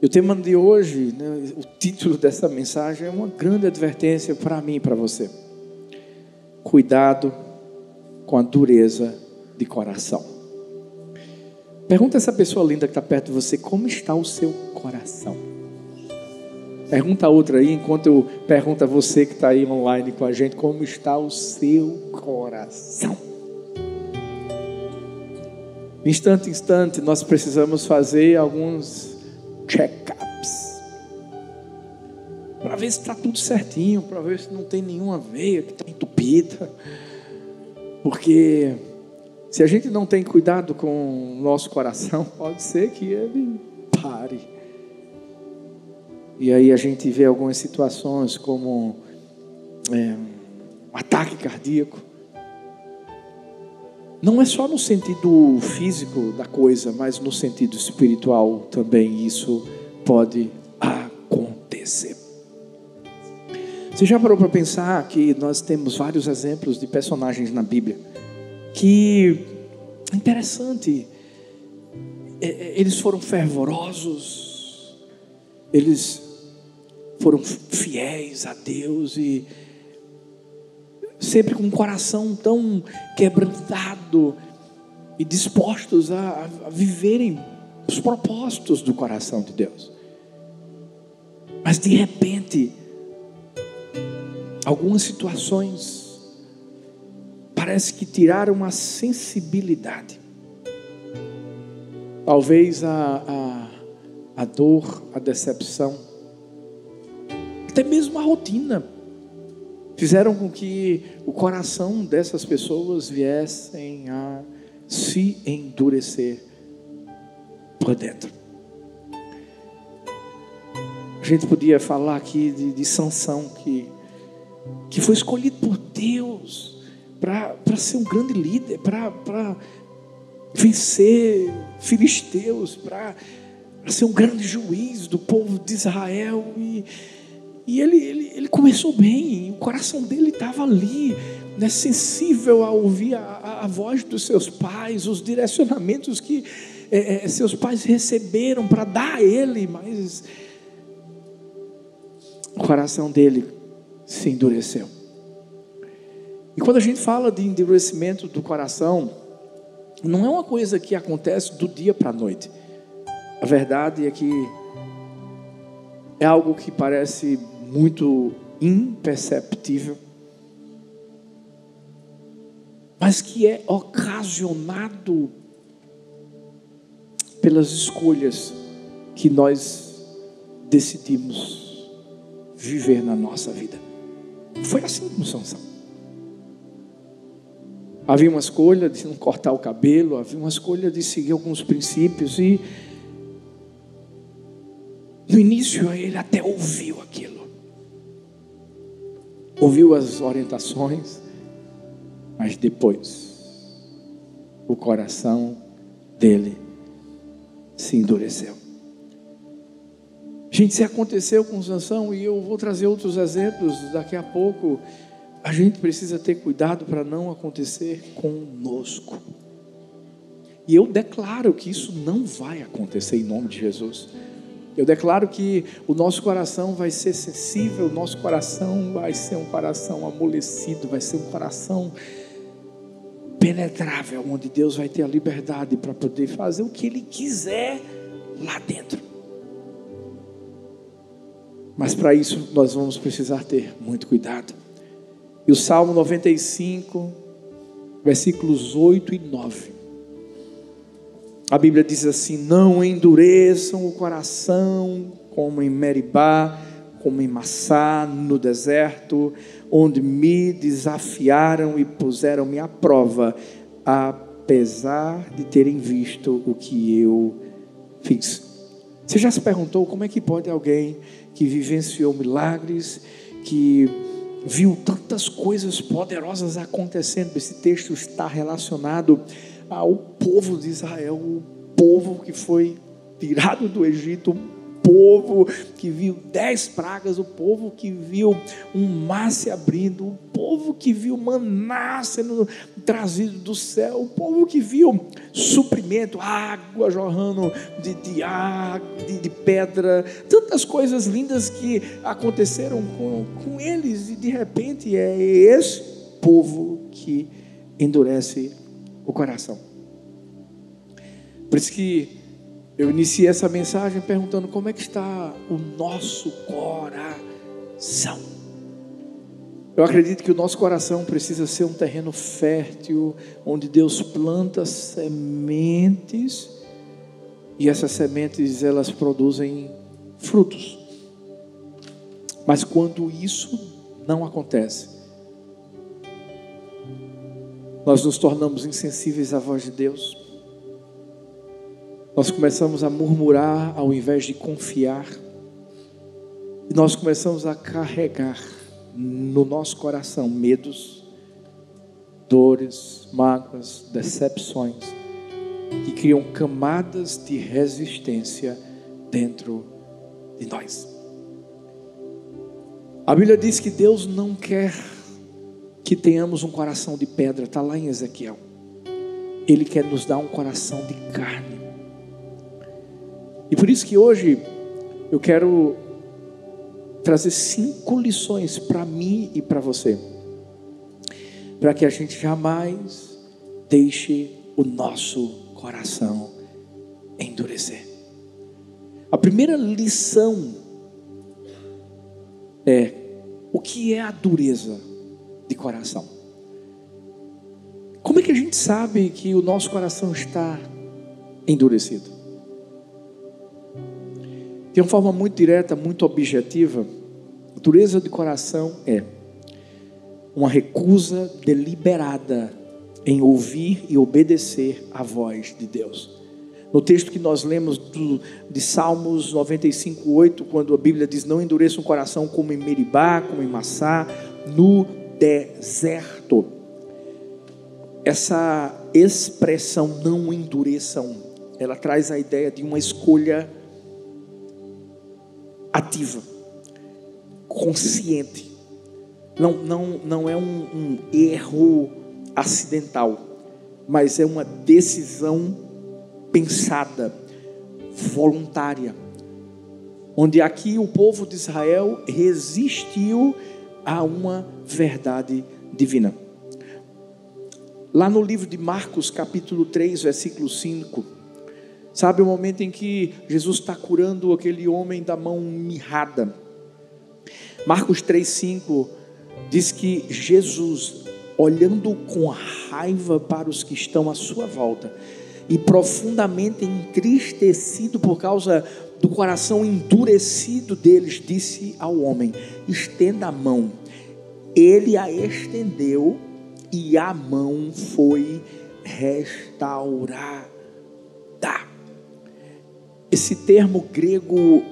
E o tema de hoje, né, o título dessa mensagem é uma grande advertência para mim e para você. Cuidado com a dureza de coração. Pergunta a essa pessoa linda que está perto de você, como está o seu coração? Pergunta a outra aí, enquanto eu pergunto a você que está aí online com a gente, como está o seu coração? Instante em instante, nós precisamos fazer alguns check-ups para ver se está tudo certinho, para ver se não tem nenhuma veia que está entupida. Porque se a gente não tem cuidado com o nosso coração, pode ser que ele pare. E aí a gente vê algumas situações como um ataque cardíaco. Não é só no sentido físico da coisa, mas no sentido espiritual também isso pode acontecer. Você já parou para pensar que nós temos vários exemplos de personagens na Bíblia que, interessante, eles foram fervorosos, eles foram fiéis a Deus e sempre com um coração tão quebrantado e dispostos a viverem os propósitos do coração de Deus. Mas de repente, algumas situações parece que tiraram a sensibilidade. Talvez a dor, a decepção, até mesmo a rotina, fizeram com que o coração dessas pessoas viessem a se endurecer por dentro. A gente podia falar aqui de Sansão, que foi escolhido por Deus para ser um grande líder, para vencer filisteus, para ser um grande juiz do povo de Israel. E ele começou bem, o coração dele estava ali, né, sensível a ouvir a voz dos seus pais, os direcionamentos que seus pais receberam para dar a ele, mas o coração dele se endureceu. E quando a gente fala de endurecimento do coração, não é uma coisa que acontece do dia para a noite. A verdade é que é algo que parece muito imperceptível, mas que é ocasionado pelas escolhas que nós decidimos viver na nossa vida. Foi assim com Sansão. Havia uma escolha de não cortar o cabelo, havia uma escolha de seguir alguns princípios, e no início ele até ouviu aquilo, ouviu as orientações, mas depois o coração dele se endureceu. Gente, se aconteceu com Sansão, e eu vou trazer outros exemplos daqui a pouco, a gente precisa ter cuidado para não acontecer conosco. E eu declaro que isso não vai acontecer em nome de Jesus. Eu declaro que o nosso coração vai ser sensível, o nosso coração vai ser um coração amolecido, vai ser um coração penetrável, onde Deus vai ter a liberdade para poder fazer o que Ele quiser lá dentro. Mas para isso nós vamos precisar ter muito cuidado. E o Salmo 95, versículos 8 e 9. A Bíblia diz assim: não endureçam o coração como em Meribá, como em Massá, no deserto, onde me desafiaram e puseram-me à prova, apesar de terem visto o que eu fiz. Você já se perguntou como é que pode alguém que vivenciou milagres, que viu tantas coisas poderosas acontecendo? Esse texto está relacionado ao povo de Israel, o povo que foi tirado do Egito, povo que viu 10 pragas, o povo que viu um mar se abrindo, o povo que viu maná sendo trazido do céu, o povo que viu suprimento, água jorrando de pedra, tantas coisas lindas que aconteceram com eles, e de repente é esse povo que endurece o coração. Por isso que eu iniciei essa mensagem perguntando como é que está o nosso coração. Eu acredito que o nosso coração precisa ser um terreno fértil, onde Deus planta sementes, e essas sementes elas produzem frutos. Mas quando isso não acontece, nós nos tornamos insensíveis à voz de Deus. Nós começamos a murmurar ao invés de confiar. E nós começamos a carregar no nosso coração medos, dores, mágoas, decepções, que criam camadas de resistência dentro de nós. A Bíblia diz que Deus não quer que tenhamos um coração de pedra, está lá em Ezequiel. Ele quer nos dar um coração de carne. E por isso que hoje eu quero trazer 5 lições para mim e para você, para que a gente jamais deixe o nosso coração endurecer. A primeira lição é: o que é a dureza de coração? Como é que a gente sabe que o nosso coração está endurecido? De uma forma muito direta, muito objetiva, a dureza de coração é uma recusa deliberada em ouvir e obedecer à voz de Deus. No texto que nós lemos de Salmos 95:8, quando a Bíblia diz: não endureça o coração como em Meribá, como em Massá, no deserto. Essa expressão não endureçam, ela traz a ideia de uma escolha ativa, consciente. Não é um erro acidental, mas é uma decisão pensada, voluntária, onde aqui o povo de Israel resistiu a uma verdade divina. Lá no livro de Marcos, capítulo 3, versículo 5, sabe o momento em que Jesus está curando aquele homem da mão mirrada? Marcos 3:5 diz que Jesus, olhando com raiva para os que estão à sua volta e profundamente entristecido por causa do coração endurecido deles, disse ao homem: estenda a mão. Ele a estendeu e a mão foi restaurada. Esse termo grego,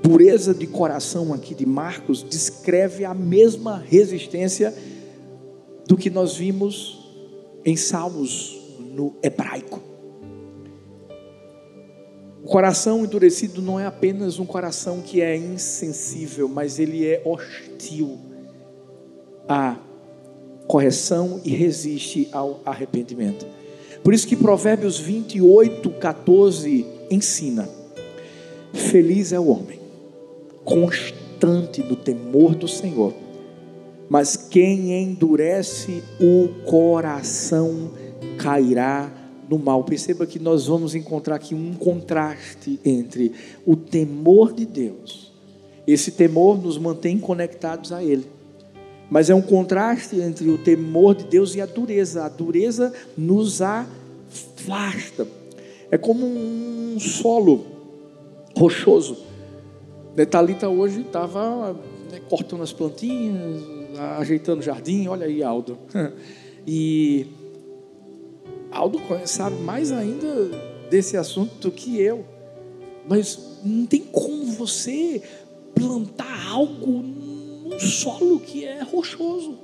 dureza de coração, aqui de Marcos, descreve a mesma resistência do que nós vimos em Salmos no hebraico. O coração endurecido não é apenas um coração que é insensível, mas ele é hostil à correção e resiste ao arrependimento. Por isso que Provérbios 28:14 ensina: feliz é o homem constante no temor do Senhor, mas quem endurece o coração cairá no mal. Perceba que nós vamos encontrar aqui um contraste entre o temor de Deus. Esse temor nos mantém conectados a Ele, mas é um contraste entre o temor de Deus e a dureza. A dureza nos afasta. É como um solo rochoso. Thalita hoje estava cortando as plantinhas, ajeitando o jardim. Olha aí, Aldo. E Aldo sabe mais ainda desse assunto do que eu. Mas não tem como você plantar algo num solo que é rochoso,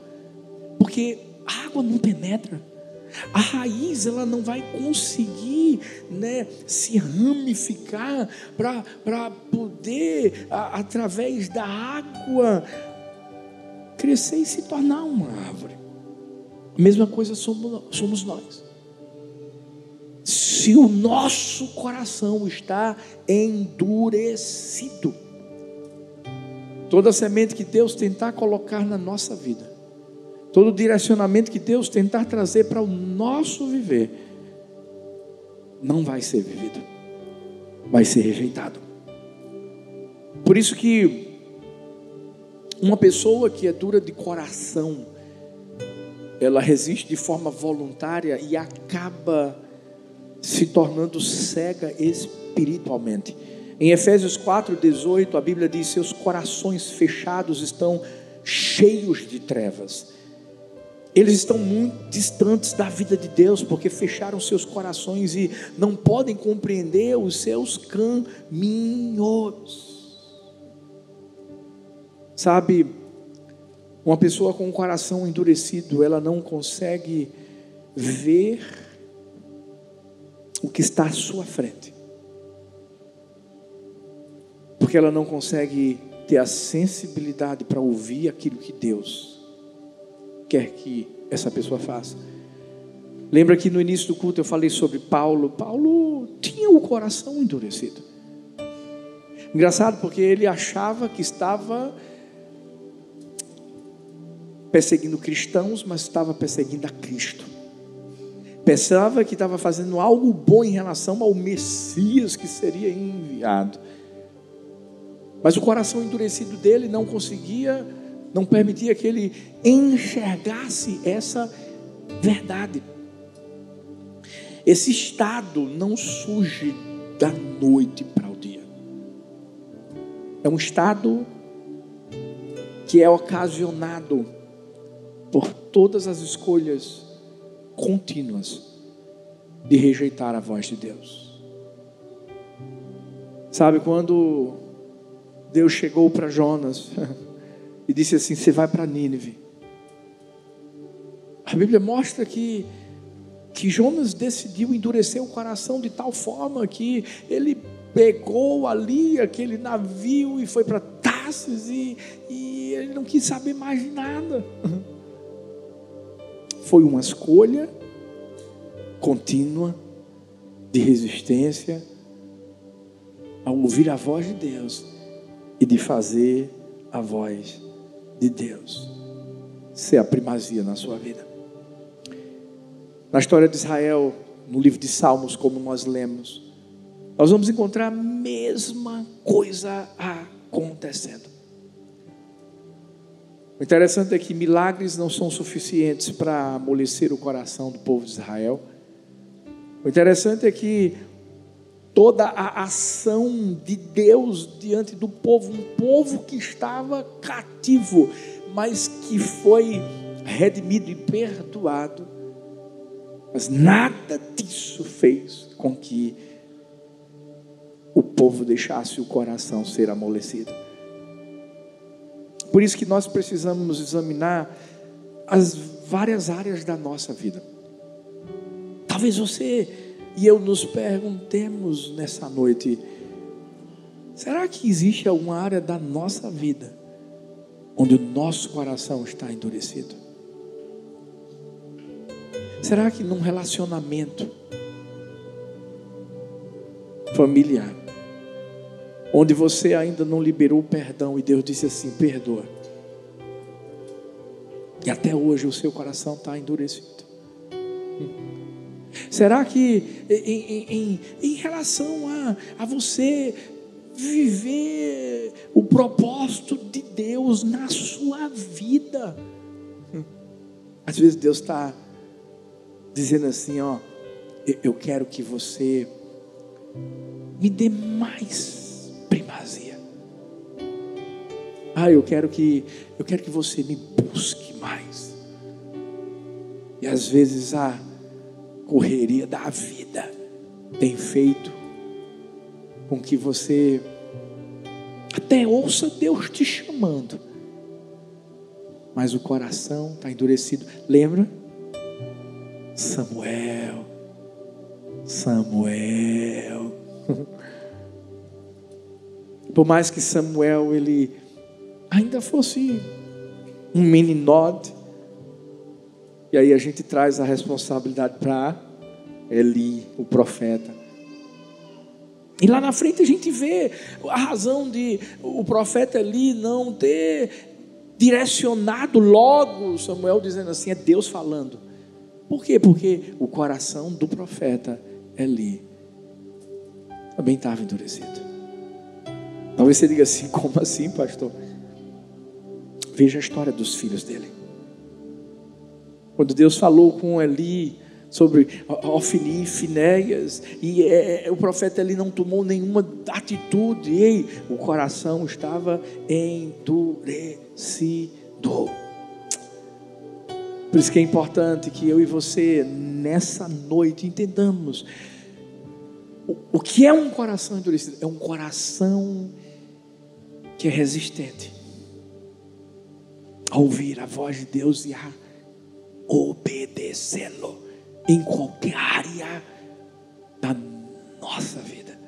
porque a água não penetra. A raiz ela não vai conseguir, se ramificar para poder, através da água, crescer e se tornar uma árvore. A mesma coisa somos nós. Se o nosso coração está endurecido, toda semente que Deus tentar colocar na nossa vida, todo direcionamento que Deus tentar trazer para o nosso viver, não vai ser vivido, vai ser rejeitado. Por isso que uma pessoa que é dura de coração, ela resiste de forma voluntária e acaba se tornando cega espiritualmente. Em Efésios 4:18, a Bíblia diz: seus corações fechados estão cheios de trevas. Eles estão muito distantes da vida de Deus, porque fecharam seus corações e não podem compreender os seus caminhos. Sabe, uma pessoa com o coração endurecido, ela não consegue ver o que está à sua frente, porque ela não consegue ter a sensibilidade para ouvir aquilo que Deus quer que essa pessoa faça. Lembra que no início do culto eu falei sobre Paulo. Paulo tinha o coração endurecido. Engraçado, porque ele achava que estava perseguindo cristãos, mas estava perseguindo a Cristo. Pensava que estava fazendo algo bom em relação ao Messias que seria enviado. Mas o coração endurecido dele não conseguia, não permitia que ele enxergasse essa verdade. Esse estado não surge da noite para o dia. É um estado que é ocasionado por todas as escolhas contínuas de rejeitar a voz de Deus. Sabe, quando Deus chegou para Jonas e disse assim: você vai para Nínive. A Bíblia mostra que Jonas decidiu endurecer o coração de tal forma que ele pegou ali aquele navio e foi para Tarsis e ele não quis saber mais de nada. Foi uma escolha contínua de resistência ao ouvir a voz de Deus e de fazer a voz de Deus ser a primazia na sua vida. Na história de Israel, no livro de Salmos, como nós lemos, nós vamos encontrar a mesma coisa acontecendo. O interessante é que milagres não são suficientes para amolecer o coração do povo de Israel. O interessante é que toda a ação de Deus diante do povo, um povo que estava cativo, mas que foi redimido e perdoado, mas nada disso fez com que o povo deixasse o coração ser amolecido. Por isso que nós precisamos examinar as várias áreas da nossa vida. Talvez você e eu nos perguntemos nessa noite: será que existe alguma área da nossa vida onde o nosso coração está endurecido? Será que num relacionamento familiar, onde você ainda não liberou o perdão e Deus disse assim: perdoa, e até hoje o seu coração está endurecido? Será que em relação a você viver o propósito de Deus na sua vida, às vezes Deus está dizendo assim: ó, eu quero que você me dê mais primazia. Eu quero que você me busque mais. E às vezes a correria da vida tem feito com que você até ouça Deus te chamando, mas o coração está endurecido. Lembra? Samuel, Samuel. Por mais que Samuel ele ainda fosse um meninote, e aí a gente traz a responsabilidade para Eli, o profeta. E lá na frente a gente vê a razão de o profeta Eli não ter direcionado logo Samuel, dizendo assim, é Deus falando. Por quê? Porque o coração do profeta Eli também estava endurecido. Talvez você diga assim, como assim, pastor? Veja a história dos filhos dele. Quando Deus falou com Eli sobre Ofni e Finéias, e o profeta Eli não tomou nenhuma atitude, o coração estava endurecido. Por isso que é importante que eu e você, nessa noite, entendamos o que é um coração endurecido. É um coração que é resistente a ouvir a voz de Deus e a obedecê-lo em qualquer área da nossa vida.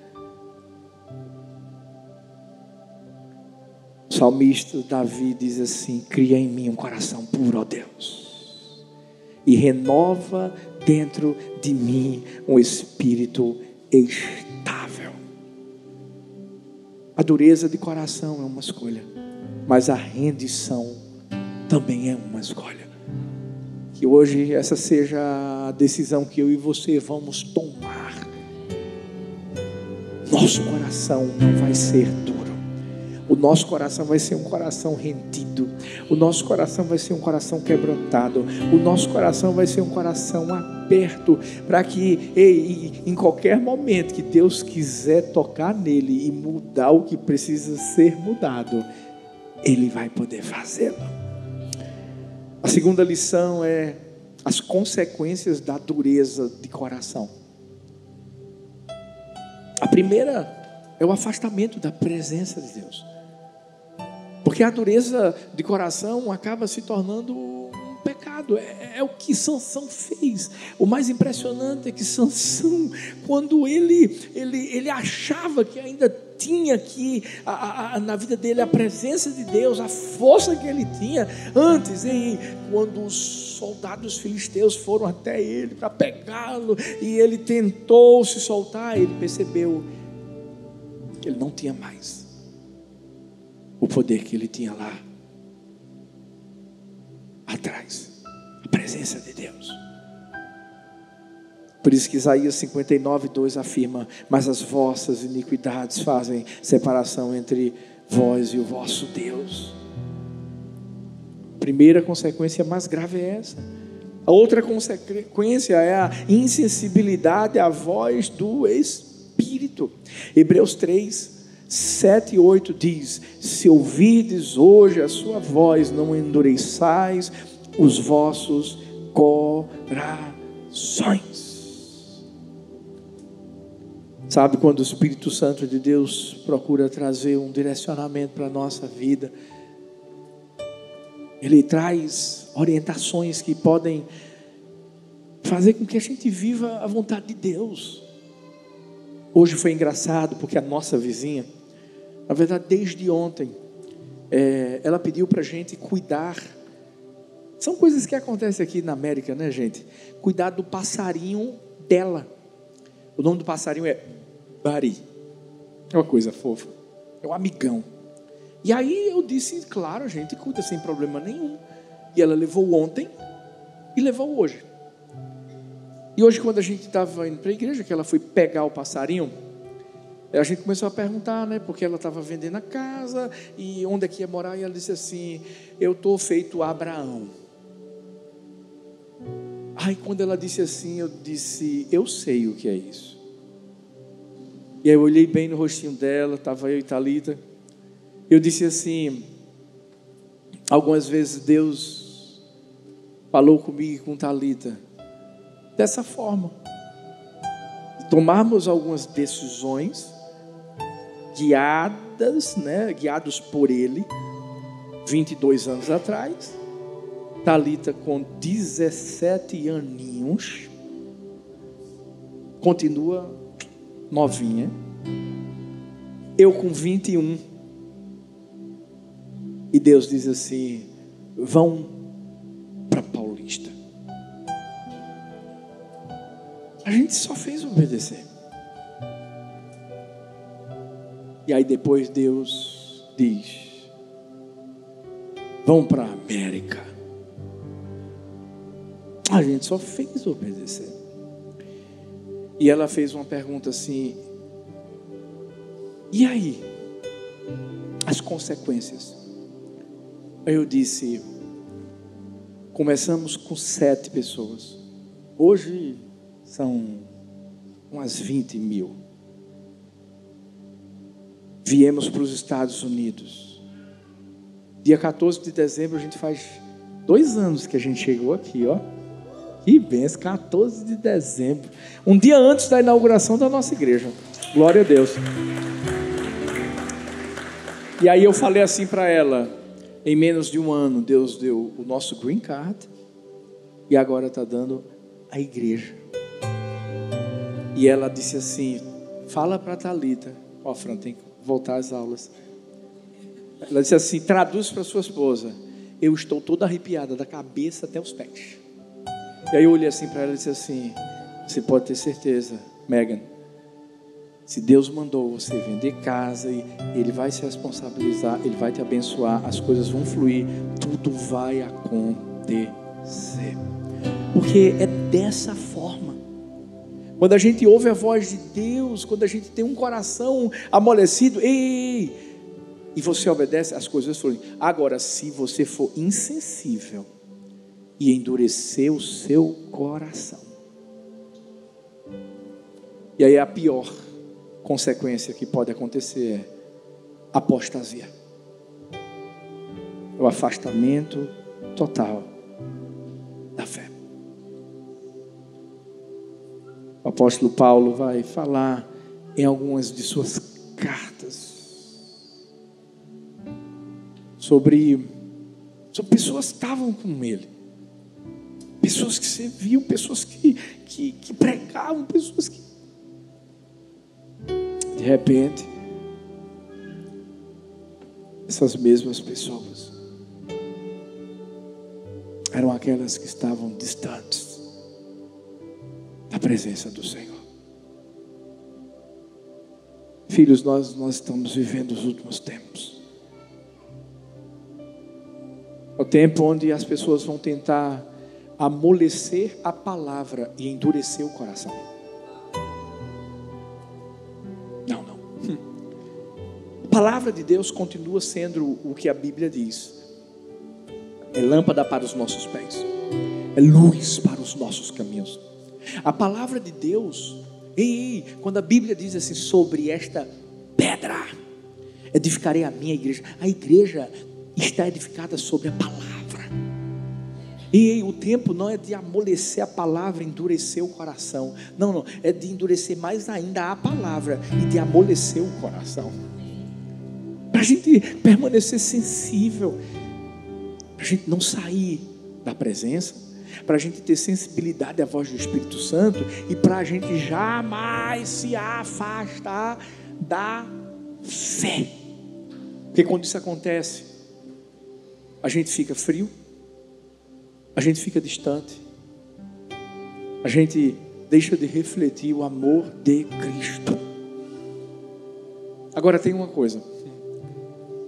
O salmista Davi diz assim: cria em mim um coração puro, ó Deus, e renova dentro de mim um espírito estável. A dureza de coração é uma escolha, mas a rendição também é uma escolha. Que hoje essa seja a decisão que eu e você vamos tomar. Nosso coração não vai ser duro. O nosso coração vai ser um coração rendido. O nosso coração vai ser um coração quebrantado. O nosso coração vai ser um coração aberto, para que em qualquer momento que Deus quiser tocar nele e mudar o que precisa ser mudado, Ele vai poder fazê-lo. A segunda lição é as consequências da dureza de coração. A primeira é o afastamento da presença de Deus. Porque a dureza de coração acaba se tornando um pecado. É o que Sansão fez. O mais impressionante é que Sansão, quando ele achava que ainda tinha aqui na vida dele a presença de Deus, a força que ele tinha antes, quando os soldados filisteus foram até ele para pegá-lo, e ele tentou se soltar, ele percebeu que ele não tinha mais o poder que ele tinha lá atrás, a presença de Deus. Por isso que Isaías 59:2 afirma: mas as vossas iniquidades fazem separação entre vós e o vosso Deus. A primeira consequência mais grave é essa. A outra consequência é a insensibilidade à voz do Espírito. Hebreus 3:7-8 diz: se ouvirdes hoje a sua voz, não endureçais os vossos corações. Sabe, quando o Espírito Santo de Deus procura trazer um direcionamento para a nossa vida, Ele traz orientações que podem fazer com que a gente viva a vontade de Deus. Hoje foi engraçado, porque a nossa vizinha, na verdade desde ontem, ela pediu para a gente cuidar. São coisas que acontecem aqui na América, né, gente? Cuidar do passarinho dela. O nome do passarinho é Buddy. É uma coisa fofa. É um amigão. E aí eu disse, claro, a gente cuida sem problema nenhum. E ela levou ontem e levou hoje. E hoje, quando a gente estava indo para a igreja, que ela foi pegar o passarinho, a gente começou a perguntar, né? Porque ela estava vendendo a casa e onde é que ia morar. E ela disse assim: eu estou feito Abraão. Aí quando ela disse assim, eu disse: eu sei o que é isso. E aí eu olhei bem no rostinho dela, estava eu e Thalita. Eu disse assim: algumas vezes Deus falou comigo e com Thalita dessa forma, tomarmos algumas decisões guiados por Ele 22 anos atrás, Talita com 17 aninhos continua novinha. Eu com 21. E Deus diz assim: vão para Paulista. A gente só fez obedecer. E aí depois Deus diz: vão para a América. A gente só fez obedecer. E ela fez uma pergunta assim: e aí? As consequências? Aí eu disse: começamos com 7 pessoas. Hoje são umas 20 mil. Viemos para os Estados Unidos. Dia 14 de dezembro a gente faz 2 anos que a gente chegou aqui, ó. Que benção, 14 de dezembro. Um dia antes da inauguração da nossa igreja. Glória a Deus. E aí eu falei assim para ela: em menos de um ano Deus deu o nosso green card. E agora está dando a igreja. E ela disse assim: fala para a Talita. Ó, Fran, tem que voltar às aulas. Ela disse assim: traduz para sua esposa: eu estou toda arrepiada da cabeça até os pés. E aí eu olhei assim para ela e disse assim: você pode ter certeza, Megan, se Deus mandou você vender casa, e Ele vai se responsabilizar, Ele vai te abençoar, as coisas vão fluir, tudo vai acontecer. Porque é dessa forma. Quando a gente ouve a voz de Deus, quando a gente tem um coração amolecido, e você obedece, as coisas fluem. Agora, se você for insensível e endurecer o seu coração, e aí a pior consequência que pode acontecer é apostasia, o afastamento total da fé. O apóstolo Paulo vai falar em algumas de suas cartas sobre pessoas que estavam com ele, pessoas que serviam, pessoas que pregavam, pessoas que de repente essas mesmas pessoas eram aquelas que estavam distantes da presença do Senhor. Filhos, nós estamos vivendo os últimos tempos. É o tempo onde as pessoas vão tentar amolecer a palavra e endurecer o coração. Não. A palavra de Deus continua sendo o que a Bíblia diz. É lâmpada para os nossos pés, é luz para os nossos caminhos. A palavra de Deus, quando a Bíblia diz assim: sobre esta pedra edificarei a minha igreja. A igreja está edificada sobre a palavra. O tempo não é de amolecer a palavra, endurecer o coração. Não, é de endurecer mais ainda a palavra e de amolecer o coração. Para a gente permanecer sensível, para a gente não sair da presença, para a gente ter sensibilidade à voz do Espírito Santo e para a gente jamais se afastar da fé. Porque quando isso acontece, a gente fica frio, a gente fica distante, a gente deixa de refletir o amor de Cristo. Agora tem uma coisa: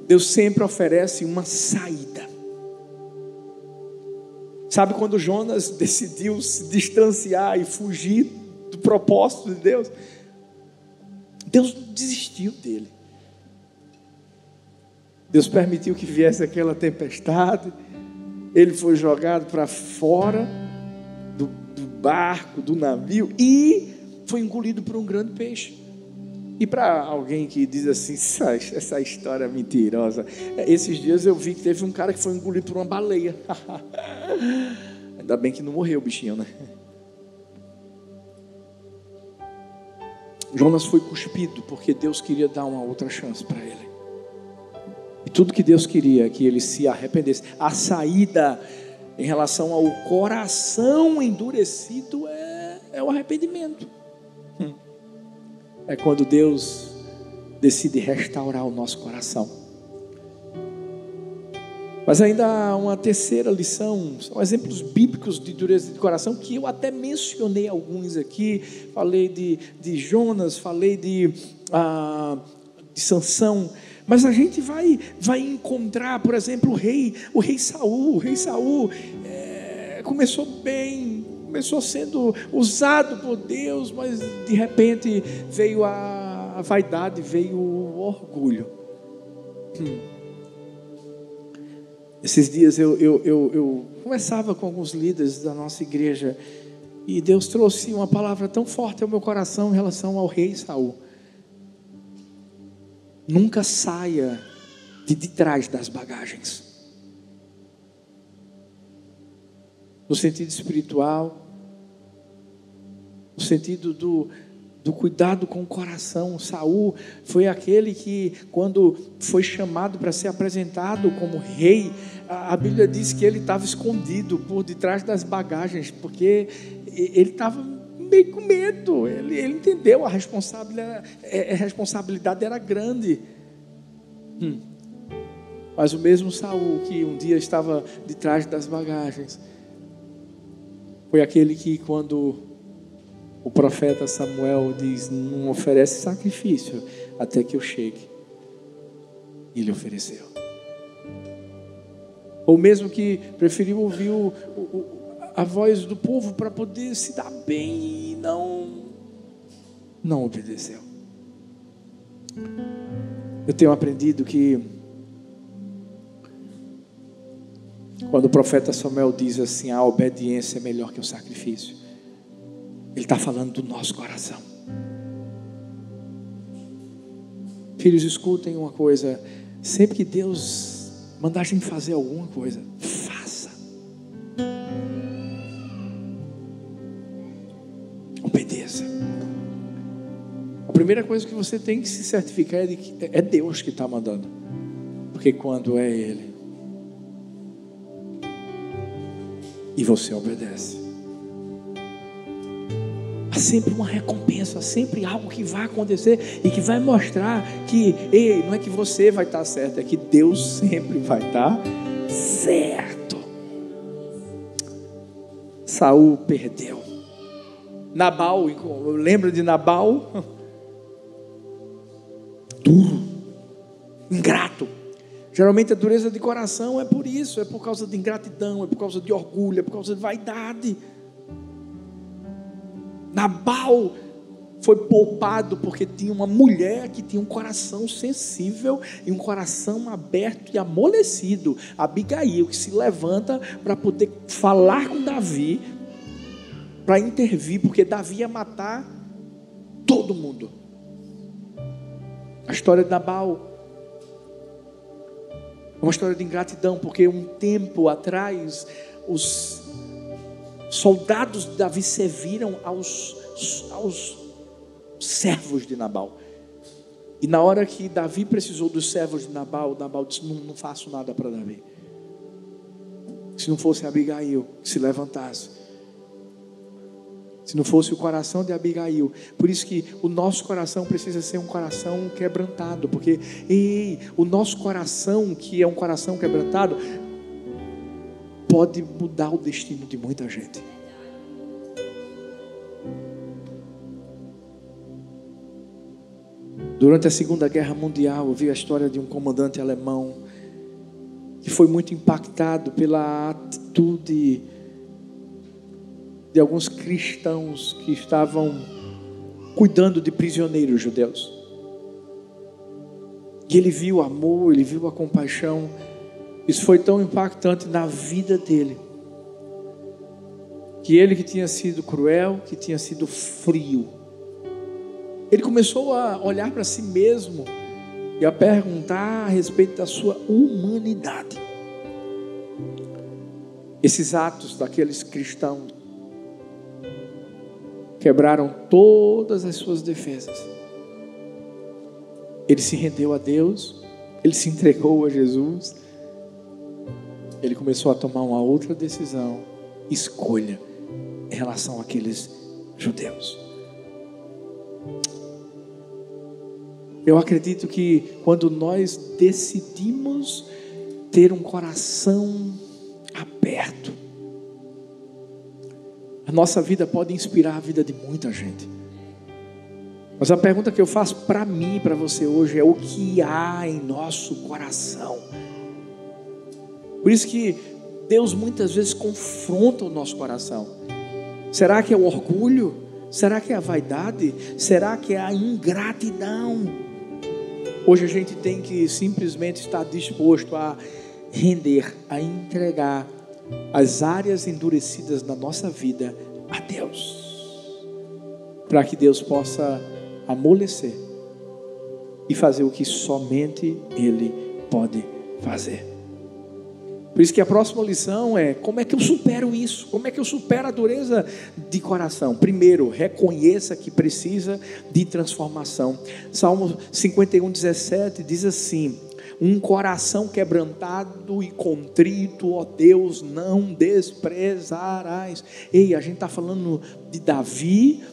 Deus sempre oferece uma saída. Sabe quando Jonas decidiu se distanciar e fugir do propósito de Deus? Deus desistiu dele. Deus permitiu que viesse aquela tempestade. Ele foi jogado para fora do barco, do navio, e foi engolido por um grande peixe. E para alguém que diz assim: essa história é mentirosa, esses dias eu vi que teve um cara que foi engolido por uma baleia. Ainda bem que não morreu o bichinho, né? Jonas foi cuspido porque Deus queria dar uma outra chance para ele. E tudo que Deus queria é que ele se arrependesse. A saída em relação ao coração endurecido é o arrependimento. É quando Deus decide restaurar o nosso coração. Mas ainda há uma terceira lição, são exemplos bíblicos de dureza de coração, que eu até mencionei alguns aqui. Falei de Jonas, falei de Sansão, mas a gente vai encontrar, por exemplo, o rei Saul. O rei Saul começou bem, começou sendo usado por Deus, mas de repente veio a vaidade, veio o orgulho. Esses dias eu conversava com alguns líderes da nossa igreja, e Deus trouxe uma palavra tão forte ao meu coração em relação ao rei Saul. Nunca saia de trás das bagagens. No sentido espiritual, no sentido do cuidado com o coração. Saul foi aquele que, quando foi chamado para ser apresentado como rei, a Bíblia diz que ele estava escondido por detrás das bagagens, porque ele estava meio com medo. Ele entendeu a responsabilidade era grande. Mas o mesmo Saul que um dia estava de trás das bagagens foi aquele que, quando o profeta Samuel diz: não oferece sacrifício até que eu chegue, ele ofereceu. Ou mesmo que preferiu ouvir a voz do povo para poder se dar bem e não obedeceu. Eu tenho aprendido que quando o profeta Samuel diz assim: a obediência é melhor que o sacrifício, ele está falando do nosso coração. Filhos, escutem uma coisa: sempre que Deus mandar a gente fazer alguma coisa, faça. Obedeça. A primeira coisa que você tem que se certificar é de que é Deus que está mandando, porque quando é Ele e você obedece, há sempre uma recompensa, há sempre algo que vai acontecer e que vai mostrar que não é que você vai estar certo, é que Deus sempre vai estar certo. Saul perdeu. Nabal, lembra de Nabal? Duro, ingrato. Geralmente a dureza de coração é por isso, é por causa de ingratidão, é por causa de orgulho, é por causa de vaidade. Nabal foi poupado porque tinha uma mulher que tinha um coração sensível e um coração aberto e amolecido. Abigail, que se levanta para poder falar com Davi, para intervir, porque Davi ia matar todo mundo. A história de Nabal é uma história de ingratidão, porque um tempo atrás os soldados de Davi serviram aos servos de Nabal. E na hora que Davi precisou dos servos de Nabal, Nabal disse: não faço nada para Davi. Se não fosse Abigail que se levantasse, se não fosse o coração de Abigail. Por isso que o nosso coração precisa ser um coração quebrantado, porque o nosso coração, que é um coração quebrantado, pode mudar o destino de muita gente. Durante a Segunda Guerra Mundial, eu vi a história de um comandante alemão que foi muito impactado pela atitude de alguns cristãos que estavam cuidando de prisioneiros judeus. E ele viu o amor, ele viu a compaixão. Isso foi tão impactante na vida dele, que ele, que tinha sido cruel, que tinha sido frio, ele começou a olhar para si mesmo e a perguntar a respeito da sua humanidade. Esses atos daqueles cristãos quebraram todas as suas defesas. Ele se rendeu a Deus, ele se entregou a Jesus, ele começou a tomar uma outra decisão, escolha, em relação àqueles judeus. Eu acredito que quando nós decidimos ter um coração aberto, a nossa vida pode inspirar a vida de muita gente. Mas a pergunta que eu faço para mim e para você hoje é: o que há em nosso coração? Por isso que Deus muitas vezes confronta o nosso coração. Será que é o orgulho? Será que é a vaidade? Será que é a ingratidão? Hoje a gente tem que simplesmente estar disposto a render, a entregar as áreas endurecidas da nossa vida a Deus, para que Deus possa amolecer e fazer o que somente Ele pode fazer. Por isso que a próxima lição é: como é que eu supero isso? Como é que eu supero a dureza de coração? Primeiro, reconheça que precisa de transformação. Salmo 51:17 diz assim: um coração quebrantado e contrito, ó Deus, não desprezarás. Ei, a gente está falando de Davi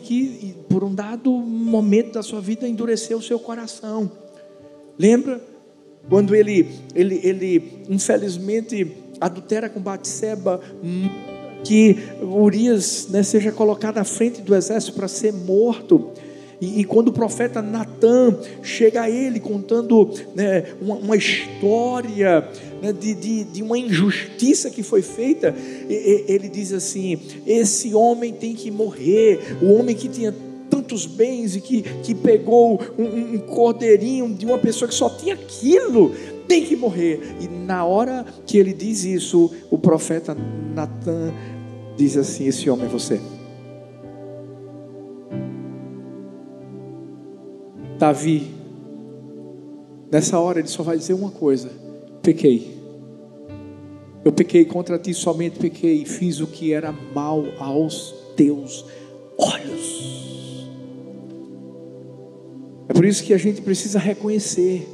que por um dado momento da sua vida endureceu o seu coração. Lembra? Quando ele infelizmente adultera com Batseba, que Urias, seja colocado à frente do exército para ser morto. E quando o profeta Natã chega a ele contando uma história de uma injustiça que foi feita, ele diz assim: esse homem tem que morrer. O homem que tinha tantos bens e que pegou um cordeirinho de uma pessoa que só tinha aquilo, tem que morrer. E na hora que ele diz isso, o profeta Natã diz assim: esse homem é você. Davi, nessa hora ele só vai dizer uma coisa: pequei. Eu pequei contra ti, somente pequei, e fiz o que era mal aos teus olhos. É por isso que a gente precisa reconhecer.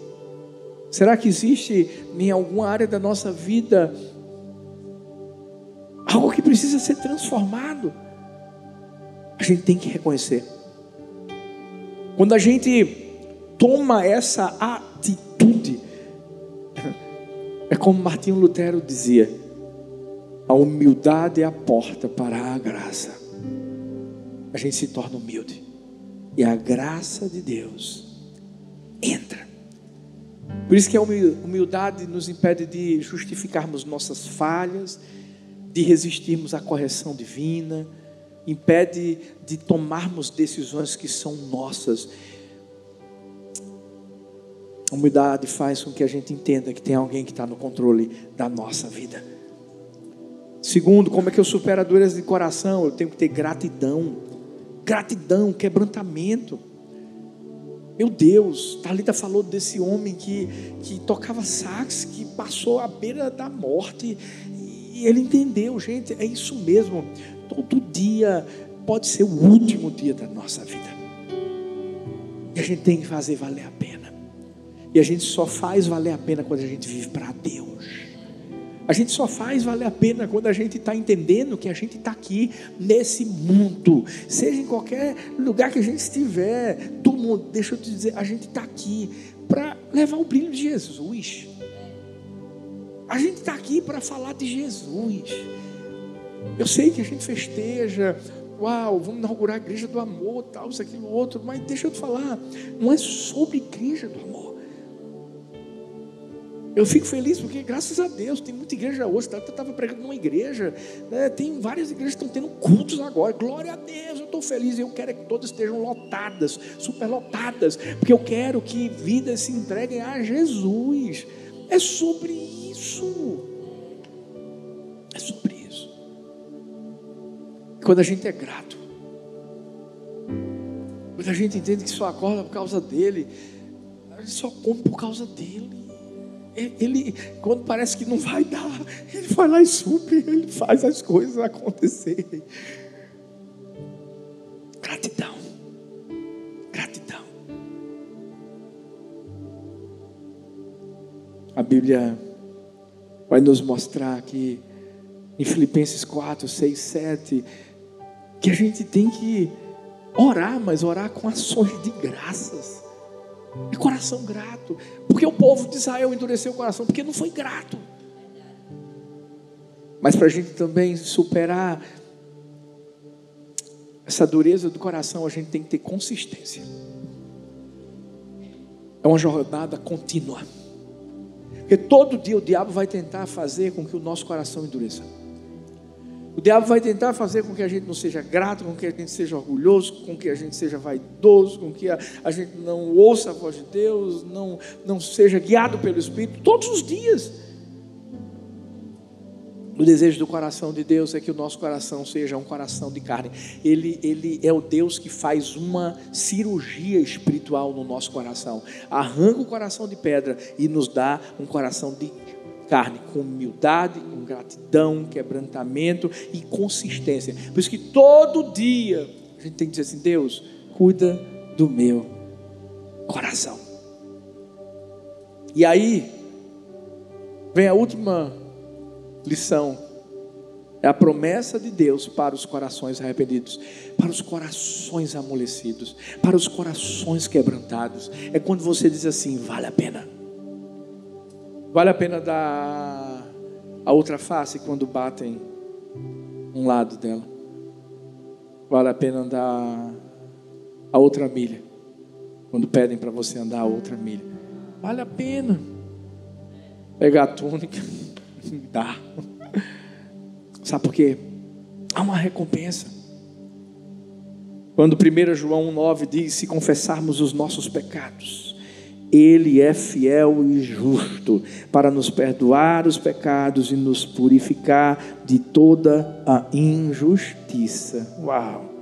Será que existe em alguma área da nossa vida algo que precisa ser transformado? A gente tem que reconhecer. Quando a gente toma essa atitude, é como Martinho Lutero dizia: a humildade é a porta para a graça. A gente se torna humilde e a graça de Deus entra. Por isso que a humildade nos impede de justificarmos nossas falhas, de resistirmos à correção divina, impede de tomarmos decisões que são nossas. A humildade faz com que a gente entenda que tem alguém que está no controle da nossa vida. Segundo, como é que eu supero a dureza de coração? Eu tenho que ter gratidão, quebrantamento. Meu Deus, Thalita falou desse homem que tocava sax, que passou à beira da morte, e ele entendeu, gente, é isso mesmo. Todo dia pode ser o último dia da nossa vida, e a gente tem que fazer valer a pena. E a gente só faz valer a pena quando a gente vive para Deus. A gente só faz valer a pena quando a gente está entendendo que a gente está aqui nesse mundo, seja em qualquer lugar que a gente estiver do mundo. Deixa eu te dizer, a gente está aqui para levar o brilho de Jesus. A gente está aqui para falar de Jesus. Eu sei que a gente festeja, uau, vamos inaugurar a igreja do amor, tal, isso, aquilo, outro, mas deixa eu te falar, não é sobre igreja do amor. Eu fico feliz porque, graças a Deus, tem muita igreja hoje. Eu estava pregando numa igreja, tem várias igrejas que estão tendo cultos agora. Glória a Deus, eu estou feliz. Eu quero que todas estejam lotadas, superlotadas, porque eu quero que vidas se entreguem a Jesus. É sobre isso. É sobre isso. Quando a gente é grato, quando a gente entende que só acorda por causa dele, a gente só come por causa dele. Ele, quando parece que não vai dar, ele vai lá e supre, ele faz as coisas acontecerem. Gratidão. A Bíblia vai nos mostrar que em Filipenses 4, 6, 7, que a gente tem que orar, mas orar com ações de graças, e coração grato, porque o povo de Israel endureceu o coração, porque não foi grato. Mas para a gente também superar essa dureza do coração, a gente tem que ter consistência. É uma jornada contínua, porque todo dia o diabo vai tentar fazer com que o nosso coração endureça. O diabo vai tentar fazer com que a gente não seja grato, com que a gente seja orgulhoso, com que a gente seja vaidoso, com que a gente não ouça a voz de Deus, não seja guiado pelo Espírito, todos os dias. O desejo do coração de Deus é que o nosso coração seja um coração de carne. Ele é o Deus que faz uma cirurgia espiritual no nosso coração. Arranca o coração de pedra e nos dá um coração de carne, com humildade, com gratidão, quebrantamento e consistência. Por isso que todo dia a gente tem que dizer assim: Deus, cuida do meu coração. E aí vem a última lição, é a promessa de Deus para os corações arrependidos, para os corações amolecidos, para os corações quebrantados. É quando você diz assim: vale a pena. Vale a pena dar a outra face quando batem um lado dela. Vale a pena dar a outra milha quando pedem para você andar a outra milha. Vale a pena pegar a túnica e dar. Sabe por quê? Há uma recompensa. Quando 1 João 1,9 diz: se confessarmos os nossos pecados, Ele é fiel e justo para nos perdoar os pecados e nos purificar de toda a injustiça. Uau!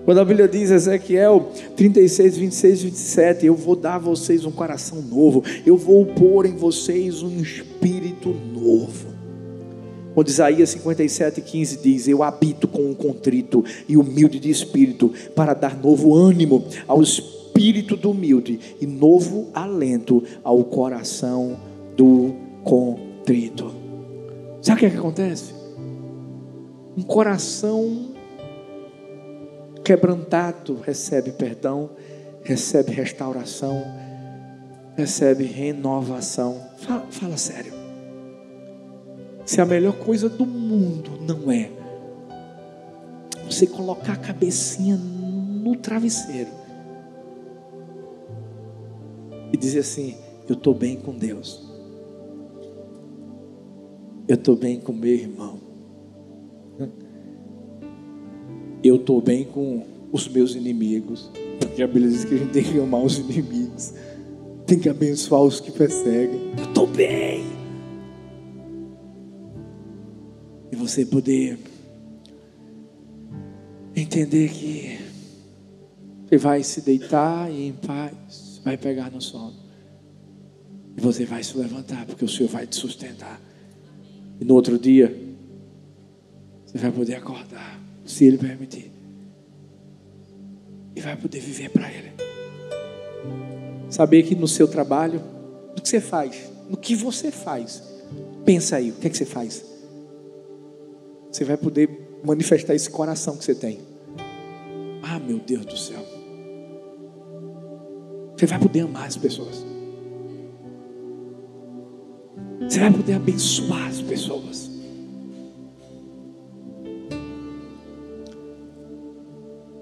Quando a Bíblia diz, Ezequiel 36, 26, 27, eu vou dar a vocês um coração novo, eu vou pôr em vocês um espírito novo. Quando Isaías 57, 15 diz: eu habito com um contrito e humilde de espírito, para dar novo ânimo ao espírito do humilde e novo alento ao coração do contrito. Sabe o que é que acontece? Um coração quebrantado recebe perdão, recebe restauração, recebe renovação. Fala sério. Se a melhor coisa do mundo não é você colocar a cabecinha no travesseiro e dizer assim: eu estou bem com Deus, eu estou bem com meu irmão, eu estou bem com os meus inimigos, porque a Bíblia diz que a gente tem que amar os inimigos, tem que abençoar os que perseguem. Eu estou bem. E você poder entender que você vai se deitar e em paz vai pegar no sono, e você vai se levantar, porque o Senhor vai te sustentar, e no outro dia você vai poder acordar, se Ele permitir, e vai poder viver para Ele. Saber que no seu trabalho, no que você faz, no que você faz, pensa aí, o que é que você faz? Você vai poder manifestar esse coração que você tem. Ah, meu Deus do céu. Você vai poder amar as pessoas. Você vai poder abençoar as pessoas.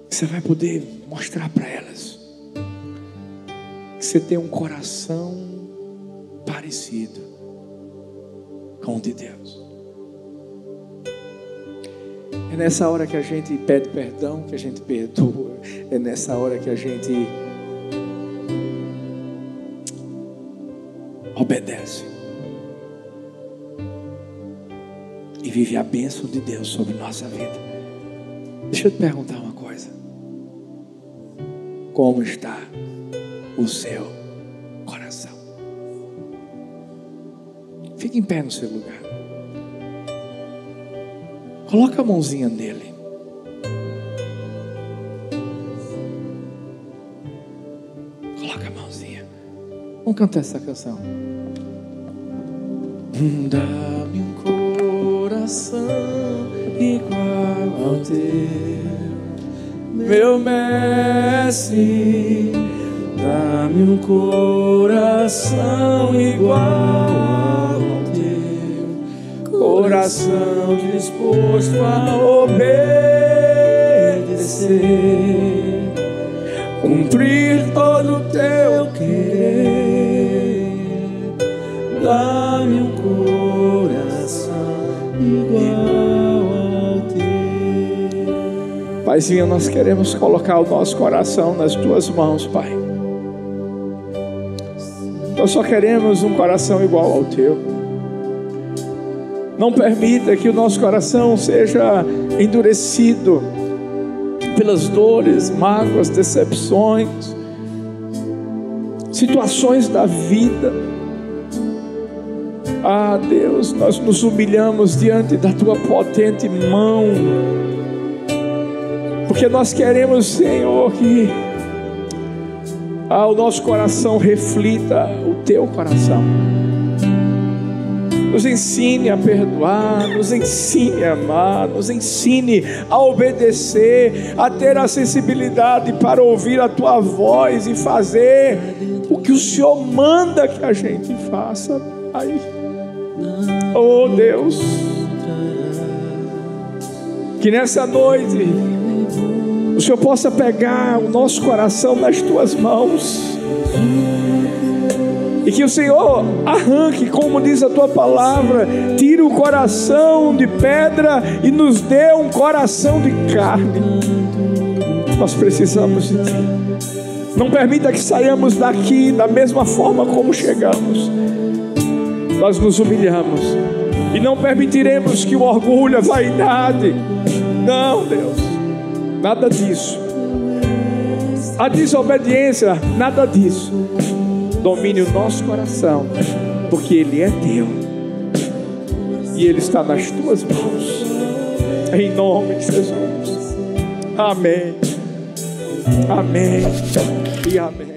Você vai poder mostrar para elas que você tem um coração parecido com o de Deus. É nessa hora que a gente pede perdão, que a gente perdoa. É nessa hora que a gente obedece e vive a bênção de Deus sobre nossa vida. Deixa eu te perguntar uma coisa: como está o seu coração? Fique em pé no seu lugar. Coloca a mãozinha nele. Coloca a mãozinha. Vamos cantar essa canção. Dá-me um coração igual ao teu, meu mestre. Dá-me um coração igual ao teu, coração disposto a obedecer, cumprir todo o teu querer. Dá-me um coração igual ao teu. Paizinho, nós queremos colocar o nosso coração nas tuas mãos, Pai. Nós só queremos um coração igual ao teu. Não permita que o nosso coração seja endurecido pelas dores, mágoas, decepções, situações da vida. Ah, Deus, nós nos humilhamos diante da tua potente mão, porque nós queremos, Senhor, que o nosso coração reflita o teu coração. Nos ensine a perdoar, nos ensine a amar, nos ensine a obedecer, a ter a sensibilidade para ouvir a tua voz e fazer o que o Senhor manda que a gente faça, Pai. Oh Deus, que nessa noite o Senhor possa pegar o nosso coração nas tuas mãos, e que o Senhor arranque, como diz a tua palavra, tire o coração de pedra e nos dê um coração de carne. Nós precisamos de ti. Não permita que saiamos daqui da mesma forma como chegamos. Nós nos humilhamos e não permitiremos que o orgulho, a vaidade, não, Deus, nada disso, a desobediência, nada disso domine o nosso coração, porque ele é teu e ele está nas tuas mãos, em nome de Jesus. Amém, amém e amém.